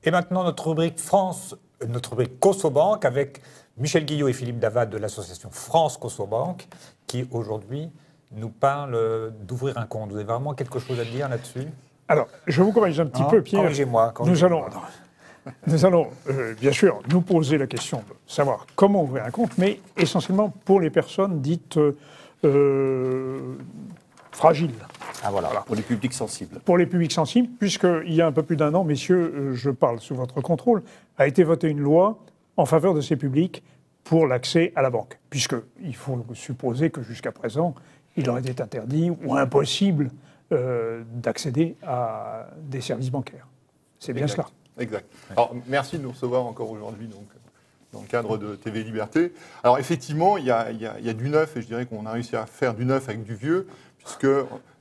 Et maintenant, notre rubrique France, notre rubrique CosoBank avec Michel Guillot et Philippe Davat de l'association France CosoBank qui aujourd'hui nous parlent d'ouvrir un compte. Vous avez vraiment quelque chose à dire là-dessus? Alors, je vous corrige un petit peu, Pierre. Corrigez-moi. Nous allons bien sûr nous poser la question de savoir comment ouvrir un compte, mais essentiellement pour les personnes dites fragiles. Ah voilà, pour les publics sensibles. Pour les publics sensibles, puisqu'il y a un peu plus d'un an, messieurs, je parle sous votre contrôle, a été votée une loi en faveur de ces publics pour l'accès à la banque. Puisqu'il faut supposer que jusqu'à présent, il aurait été interdit ou impossible d'accéder à des services bancaires. C'est bien cela. Exact. Alors, merci de nous recevoir encore aujourd'hui dans le cadre de TV Liberté. Alors, effectivement, il y a du neuf, et je dirais qu'on a réussi à faire du neuf avec du vieux, puisque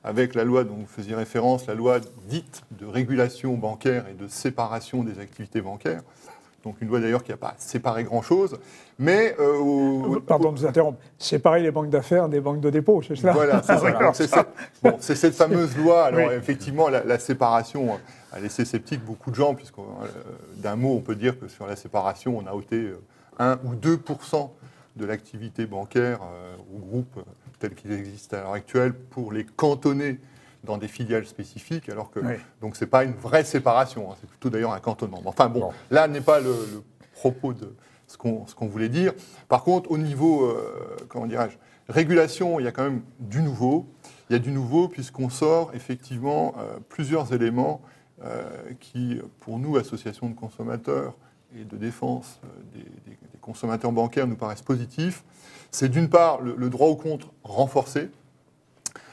avec la loi dont vous faisiez référence, la loi dite de régulation bancaire et de séparation des activités bancaires, donc une loi d'ailleurs qui n'a pas séparé grand-chose, mais... Pardon de vous interrompre. Séparer les banques d'affaires des banques de dépôt, c'est cela? Voilà, c'est ça. C'est cette fameuse loi. Alors effectivement, la séparation a laissé sceptique beaucoup de gens, puisque d'un mot, on peut dire que sur la séparation, on a ôté 1 ou 2% de l'activité bancaire au groupe tel qu'il existe à l'heure actuelle pour les cantonner dans des filiales spécifiques, alors que donc c'est pas une vraie séparation, hein, c'est plutôt d'ailleurs un cantonnement. Enfin bon, là n'est pas le propos de ce qu'on voulait dire. Par contre, au niveau, comment dirais-je, régulation, il y a quand même du nouveau. Il y a du nouveau puisqu'on sort effectivement plusieurs éléments qui, pour nous, associations de consommateurs et de défense des consommateurs bancaires, nous paraissent positifs. C'est d'une part le droit au compte renforcé.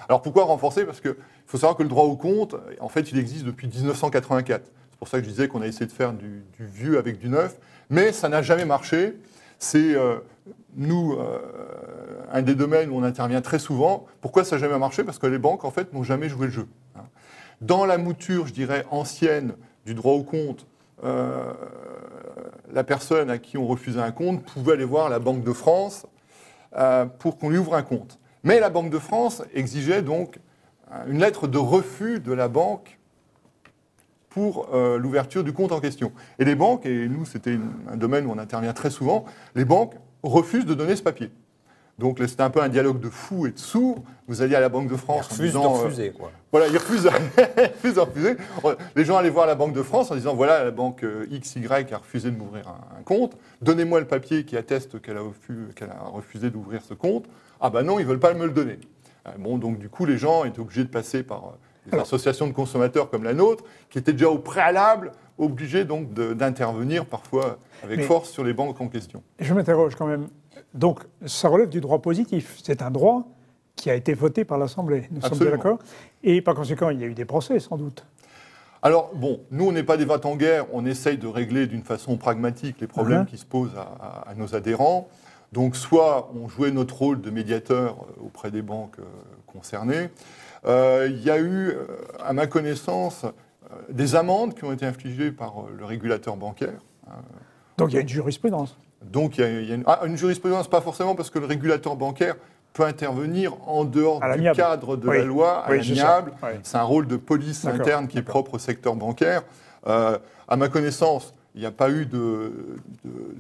Alors pourquoi renforcer? Parce qu'il faut savoir que le droit au compte, en fait, il existe depuis 1984. C'est pour ça que je disais qu'on a essayé de faire du vieux avec du neuf, mais ça n'a jamais marché. C'est, nous, un des domaines où on intervient très souvent. Pourquoi ça n'a jamais marché? Parce que les banques, en fait, n'ont jamais joué le jeu. Dans la mouture, je dirais, ancienne du droit au compte, la personne à qui on refusait un compte pouvait aller voir la Banque de France pour qu'on lui ouvre un compte. Mais la Banque de France exigeait donc une lettre de refus de la banque pour l'ouverture du compte en question. Et les banques, et nous c'était un domaine où on intervient très souvent, les banques refusent de donner ce papier. Donc c'était un peu un dialogue de fous et de sourds. Vous alliez à la Banque de France en disant... Ils refusent de refuser, quoi. Voilà, ils refusent de refuser. Les gens allaient voir la Banque de France en disant, voilà, la banque XY a refusé de m'ouvrir un compte. Donnez-moi le papier qui atteste qu'elle a refusé d'ouvrir ce compte. Ah ben non, ils ne veulent pas me le donner. Bon, donc du coup, les gens étaient obligés de passer par des associations de consommateurs comme la nôtre, qui étaient déjà au préalable obligés donc d'intervenir parfois avec force sur les banques en question. Je m'interroge quand même. Donc, ça relève du droit positif. C'est un droit qui a été voté par l'Assemblée. Nous sommes d'accord. Et par conséquent, il y a eu des procès, sans doute. Alors, bon, nous, on n'est pas des va-t-en-guerre. On essaye de régler d'une façon pragmatique les problèmes qui se posent à nos adhérents. Donc, soit on jouait notre rôle de médiateur auprès des banques concernées. Il y a eu, à ma connaissance, des amendes qui ont été infligées par le régulateur bancaire. Donc, il y a une jurisprudence. Donc, il y a une jurisprudence, pas forcément, parce que le régulateur bancaire peut intervenir en dehors du cadre de la loi, à l'amiable. C'est un rôle de police interne qui est propre au secteur bancaire. À ma connaissance, il n'y a pas eu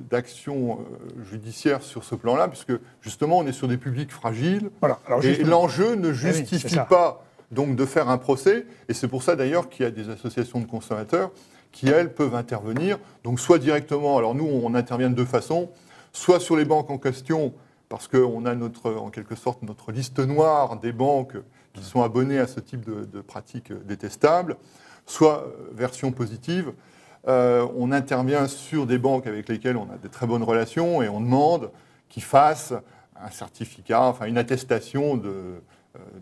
d'action judiciaire sur ce plan-là, puisque justement, on est sur des publics fragiles. Voilà. Alors, et l'enjeu ne justifie pas donc, de faire un procès. Et c'est pour ça, d'ailleurs, qu'il y a des associations de consommateurs qui, elles, peuvent intervenir. Donc, soit directement, alors nous, on intervient de deux façons, soit sur les banques en question, parce qu'on a en quelque sorte notre liste noire des banques qui sont abonnées à ce type de pratiques détestables, soit version positive, on intervient sur des banques avec lesquelles on a de très bonnes relations et on demande qu'ils fassent un certificat, enfin une attestation de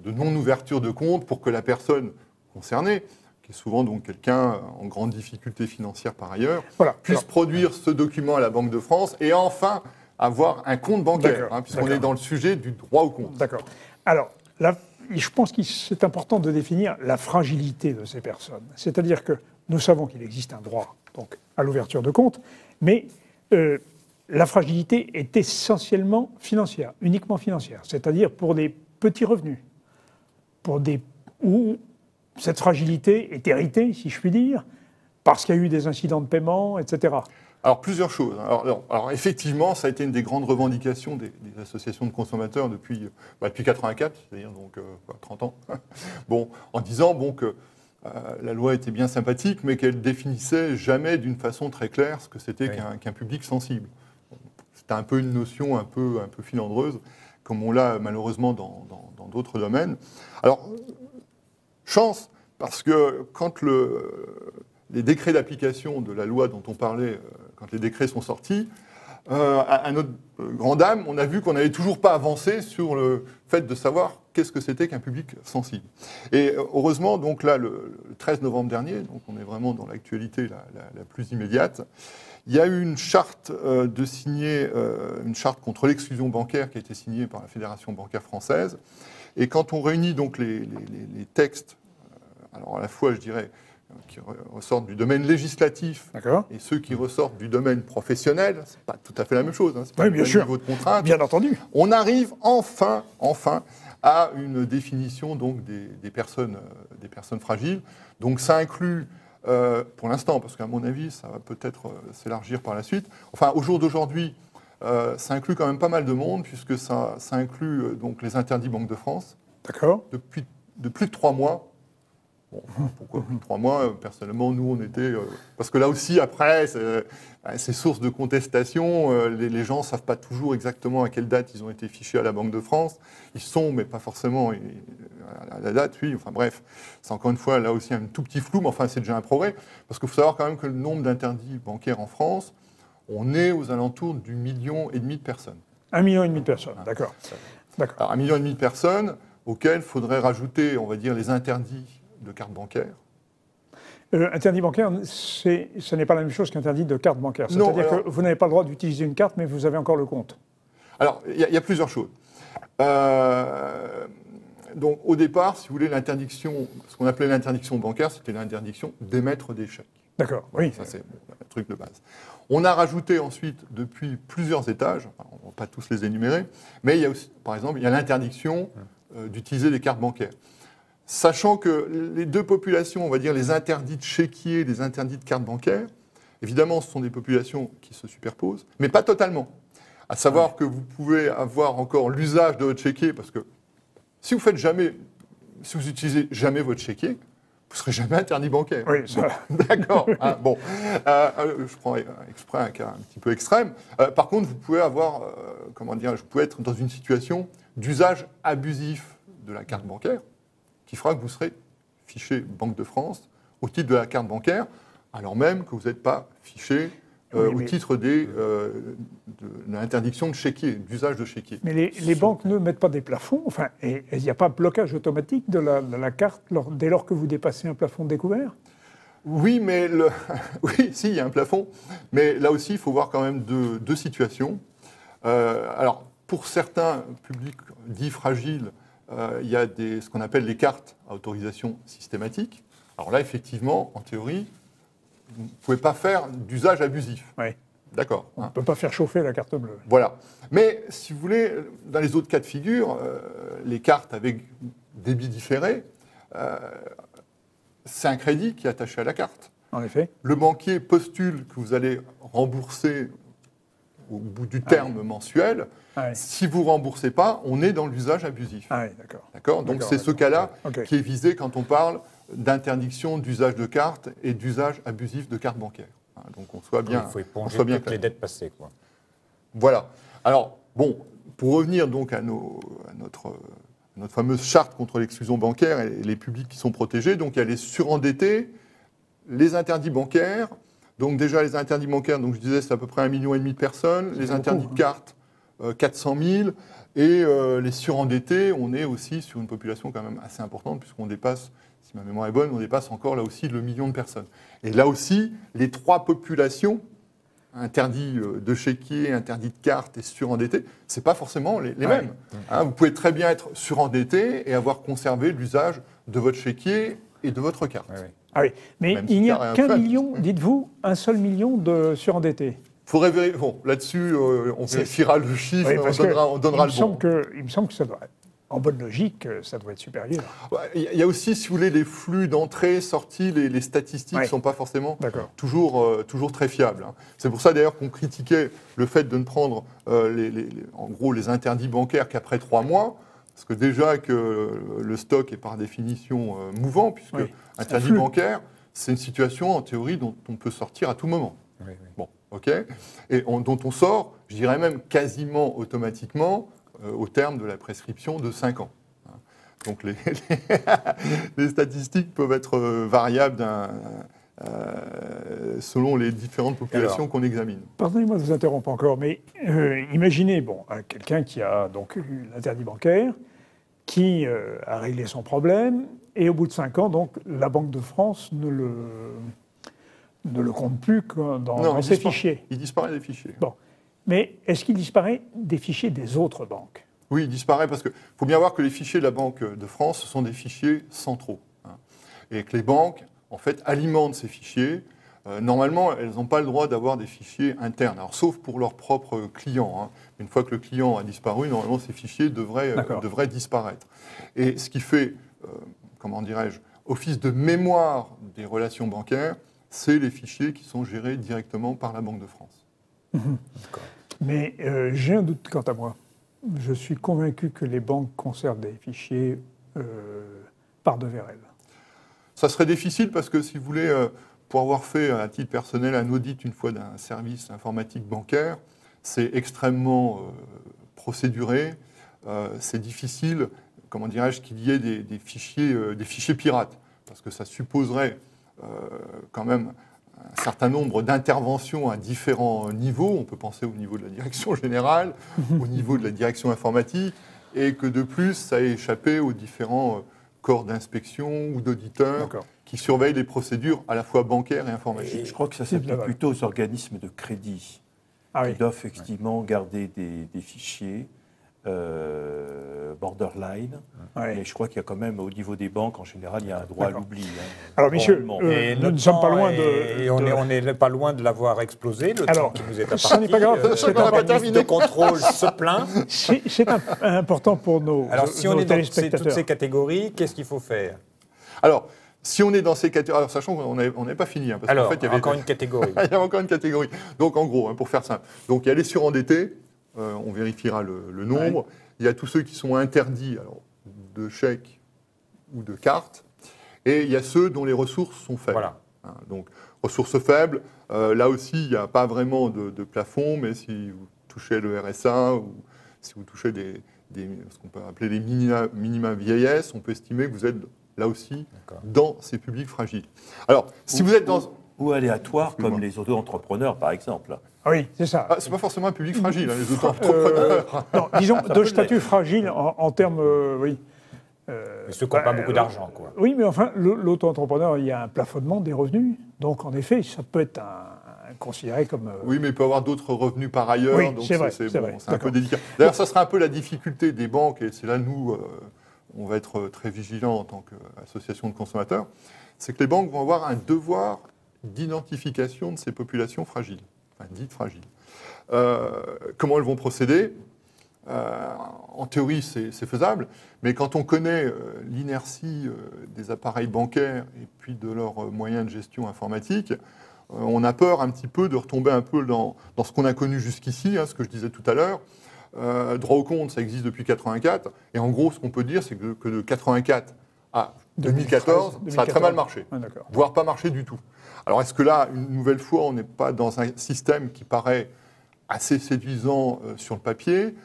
non-ouverture de compte pour que la personne concernée, qui est souvent donc quelqu'un en grande difficulté financière par ailleurs, puisse produire ce document à la Banque de France et enfin avoir un compte bancaire, puisqu'on est dans le sujet du droit au compte. D'accord. Alors, là, je pense que c'est important de définir la fragilité de ces personnes. C'est-à-dire que nous savons qu'il existe un droit donc, à l'ouverture de compte, mais la fragilité est essentiellement financière, uniquement financière, c'est-à-dire pour des petits revenus, où cette fragilité est héritée, si je puis dire, Parce qu'il y a eu des incidents de paiement, etc. Alors, plusieurs choses. Alors, effectivement, ça a été une des grandes revendications des associations de consommateurs depuis 1984, c'est-à-dire donc 30 ans. Bon, en disant que la loi était bien sympathique, mais qu'elle définissait jamais d'une façon très claire ce que c'était qu'un public sensible. C'était un peu une notion un peu filandreuse, comme on l'a malheureusement dans d'autres domaines. Alors, chance, parce que quand les décrets d'application de la loi dont on parlait, quand les décrets sont sortis, à notre grande dame, on a vu qu'on n'avait toujours pas avancé sur le fait de savoir qu'est-ce que c'était qu'un public sensible. Et heureusement, donc là, le 13 novembre dernier, donc on est vraiment dans l'actualité la plus immédiate, il y a eu une charte une charte contre l'exclusion bancaire qui a été signée par la Fédération bancaire française. Et quand on réunit donc les textes, alors à la fois, je dirais, qui ressortent du domaine législatif et ceux qui ressortent du domaine professionnel, c'est pas tout à fait la même chose. Hein, c'est pas oui, bien sûr. niveau de contrainte. Bien entendu. On arrive enfin à une définition donc des personnes fragiles. Donc ça inclut, pour l'instant, parce qu'à mon avis, ça va peut-être s'élargir par la suite. Enfin, au jour d'aujourd'hui, ça inclut quand même pas mal de monde, puisque ça inclut donc les interdits Banque de France. D'accord. De plus de 3 mois. Bon, pourquoi plus de 3 mois? Personnellement, nous, on était... parce que là aussi, après, c'est source de contestation. Les gens ne savent pas toujours exactement à quelle date ils ont été fichés à la Banque de France. Ils sont, mais pas forcément à la date, oui. Enfin bref, c'est encore une fois, là aussi, un tout petit flou, mais enfin, c'est déjà un progrès. Parce qu'il faut savoir quand même que le nombre d'interdits bancaires en France, on est aux alentours du 1,5 million de personnes. 1,5 million de personnes, d'accord. Alors, 1,5 million de personnes auxquelles il faudrait rajouter, on va dire, les interdits de carte bancaire. Interdit bancaire, ce n'est pas la même chose qu'interdit de carte bancaire. C'est-à-dire que vous n'avez pas le droit d'utiliser une carte, mais vous avez encore le compte. Alors, il y a plusieurs choses. Donc, au départ, si vous voulez, l'interdiction, ce qu'on appelait l'interdiction bancaire, c'était l'interdiction d'émettre des chèques. D'accord, oui. Ça, c'est un truc de base. On a rajouté ensuite, depuis plusieurs étages, on ne va pas tous les énumérer, mais il y a aussi, par exemple, il y a l'interdiction d'utiliser des cartes bancaires. Sachant que les deux populations, on va dire les interdits de chéquier, les interdits de cartes bancaires, évidemment, ce sont des populations qui se superposent, mais pas totalement. À savoir que vous pouvez avoir encore l'usage de votre chéquier, parce que si vous utilisez jamais votre chéquier, vous ne serez jamais interdit bancaire. Oui, ça... D'accord. Je prends exprès un cas un petit peu extrême. Par contre, vous pouvez avoir, vous pouvez être dans une situation d'usage abusif de la carte bancaire, qui fera que vous serez fiché Banque de France au titre de la carte bancaire, alors même que vous n'êtes pas fiché au titre de l'interdiction de chéquier, d'usage de chéquier. Mais les banques ne mettent pas des plafonds, et il n'y a pas de blocage automatique de la carte dès lors que vous dépassez un plafond découvert? Oui, mais oui, si, il y a un plafond, mais là aussi, il faut voir quand même deux situations. Alors, pour certains publics dits fragiles, il y a ce qu'on appelle les cartes à autorisation systématique. Alors là, effectivement, en théorie, vous ne pouvez pas faire d'usage abusif. Oui. D'accord. On ne peut pas faire chauffer la carte bleue. Voilà. Mais si vous voulez, dans les autres cas de figure, les cartes avec débit différé, c'est un crédit qui est attaché à la carte. En effet. Le banquier postule que vous allez rembourser au bout du terme mensuel. Si vous ne remboursez pas, on est dans l'usage abusif. D'accord. Donc c'est ce cas-là qui est visé quand on parle d'interdiction d'usage de carte et d'usage abusif de carte bancaire. Donc on soit bien. Il faut éponger toutes les dettes passées, quoi. Voilà. Alors bon, pour revenir donc à notre fameuse charte contre l'exclusion bancaire et les publics qui sont protégés, donc il y a les surendettés, les interdits bancaires. Donc déjà les interdits bancaires, donc je disais c'est à peu près 1,5 million de personnes. Les interdits de carte, 400 000. Et les surendettés, on est aussi sur une population quand même assez importante puisqu'on dépasse, si ma mémoire est bonne, on dépasse encore là aussi le million de personnes. Et là aussi, les trois populations, interdits de chéquier, interdits de carte et surendettés, ce n'est pas forcément les mêmes. Vous pouvez très bien être surendetté et avoir conservé l'usage de votre chéquier et de votre carte. Ah oui, mais il n'y a qu'un million, dites-vous, un seul million de surendettés. Il faudrait vérifier. Bon, là-dessus, on vérifiera le chiffre, on donnera le bon. Il me semble que ça doit être. en bonne logique, ça doit être supérieur. Il y a aussi, si vous voulez, les flux d'entrée, sortie, les statistiques ne sont pas forcément toujours très fiables. Hein. C'est pour ça d'ailleurs qu'on critiquait le fait de ne prendre en gros les interdits bancaires qu'après 3 mois, parce que déjà que le stock est par définition mouvant, puisque interdit bancaire, c'est une situation en théorie dont on peut sortir à tout moment. Oui. Bon, ok, et dont on sort, je dirais même quasiment automatiquement, au terme de la prescription de 5 ans. Donc les statistiques peuvent être variables selon les différentes populations qu'on examine. Pardonnez-moi de vous interrompre encore, mais imaginez quelqu'un qui a donc eu l'interdit bancaire, qui a réglé son problème, et au bout de 5 ans, donc, la Banque de France ne le compte plus dans ses fichiers. Il disparaît des fichiers. Bon. Mais est-ce qu'il disparaît des fichiers des autres banques? Oui, il disparaît parce qu'il faut bien voir que les fichiers de la Banque de France sont des fichiers centraux. Hein, et que les banques, en fait, alimentent ces fichiers. Normalement, elles n'ont pas le droit d'avoir des fichiers internes, alors, sauf pour leurs propres clients. Hein. Une fois que le client a disparu, normalement, ces fichiers devraient disparaître. Et ce qui fait, comment dirais-je, office de mémoire des relations bancaires, c'est les fichiers qui sont gérés directement par la Banque de France. Mais j'ai un doute quant à moi. Je suis convaincu que les banques conservent des fichiers par devers elles. Ça serait difficile parce que, si vous voulez, pour avoir fait à titre personnel un audit une fois d'un service informatique bancaire, c'est extrêmement procéduré. C'est difficile, comment dirais-je, qu'il y ait des fichiers pirates, parce que ça supposerait quand même un certain nombre d'interventions à différents niveaux. On peut penser au niveau de la direction générale, au niveau de la direction informatique, et que de plus, ça a échappé aux différents corps d'inspection ou d'auditeurs qui surveillent les procédures à la fois bancaires et informatiques. Je crois que ça s'applique plutôt aux organismes de crédit qui doivent effectivement garder des fichiers borderline. Mais je crois qu'il y a quand même, au niveau des banques, en général, il y a un droit à l'oubli. Hein. Alors, messieurs, nous ne sommes pas loin de... Et on n'est pas loin de l'avoir explosé, le temps qui nous est imparti. Ça n'est pas grave. C'est un de contrôle se plaint. C'est important pour nos téléspectateurs. Alors, si on est dans toutes ces catégories, qu'est-ce qu'il faut faire? Alors, si on est dans ces catégories, alors, sachant qu'on n'est pas fini. Hein, parce alors, qu'en fait, il y avait encore une catégorie. Il y a encore une catégorie. Donc, en gros, pour faire simple, donc, il y a les surendettés, on vérifiera le nombre. Il y a tous ceux qui sont interdits de chèques ou de cartes. Et il y a ceux dont les ressources sont faibles. Voilà. Hein, donc, ressources faibles, là aussi, il n'y a pas vraiment de plafond, mais si vous touchez le RSA ou si vous touchez ce qu'on peut appeler les minima vieillesse, on peut estimer que vous êtes là aussi dans ces publics fragiles. Alors, si vous êtes dans... Ou aléatoires, comme les auto-entrepreneurs, par exemple. Ah oui, c'est ça. C'est pas forcément un public fragile, les auto-entrepreneurs. Non, disons, de statut fragile en termes... oui. Mais ceux qui n'ont pas beaucoup d'argent, quoi. Oui, mais enfin, l'auto-entrepreneur, il y a un plafonnement des revenus. Donc, en effet, ça peut être considéré comme... Oui, mais il peut y avoir d'autres revenus par ailleurs. Oui, donc c'est vrai. C'est un peu délicat. D'ailleurs, ça sera un peu la difficulté des banques, et c'est là, nous, on va être très vigilants en tant qu'association de consommateurs, c'est que les banques vont avoir un devoir d'identification de ces populations fragiles, enfin dites fragiles. Comment elles vont procéder? En théorie, c'est faisable, mais quand on connaît l'inertie des appareils bancaires et puis de leurs moyens de gestion informatique, on a peur un petit peu de retomber un peu dans ce qu'on a connu jusqu'ici, ce que je disais tout à l'heure. Droit au compte, ça existe depuis 1984, et en gros, ce qu'on peut dire, c'est que de 1984 à 2014, ça a très mal marché, voire pas marché du tout. Alors, est-ce que là, une nouvelle fois, on n'est pas dans un système qui paraît assez séduisant sur le papier,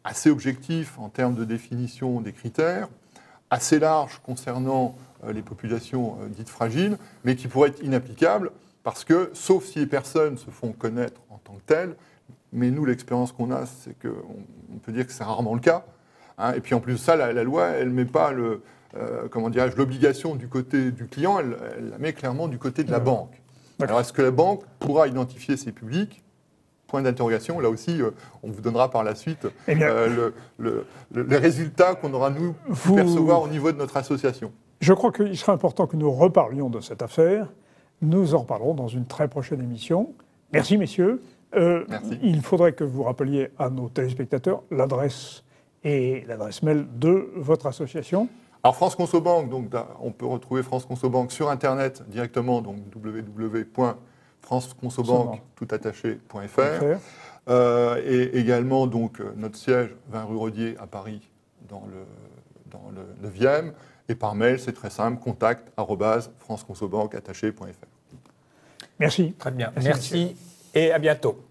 assez objectif en termes de définition des critères, assez large concernant les populations dites fragiles, mais qui pourrait être inapplicable parce que, sauf si les personnes se font connaître en tant que telles, mais nous, l'expérience qu'on a, c'est qu'on peut dire que c'est rarement le cas. Hein, et puis en plus de ça, la loi, elle ne met pas l'obligation du côté du client, elle la met clairement du côté de la banque. Alors est-ce que la banque pourra identifier ces publics? Point d'interrogation. Là aussi, on vous donnera par la suite les résultats qu'on aura, nous, pu percevoir au niveau de notre association. Je crois qu'il sera important que nous reparlions de cette affaire. Nous en reparlerons dans une très prochaine émission. Merci, messieurs. Merci. Il faudrait que vous rappeliez à nos téléspectateurs l'adresse et l'adresse mail de votre association. Alors France Conso Banque, donc, on peut retrouver France Conso Banque sur Internet directement, donc www.franceconsobanque.fr. Et également donc, notre siège 20 rue Rodier à Paris dans le 9e. Et par mail, c'est très simple, contact@franceconsobanque.fr. Merci. Très bien. Merci et à bientôt.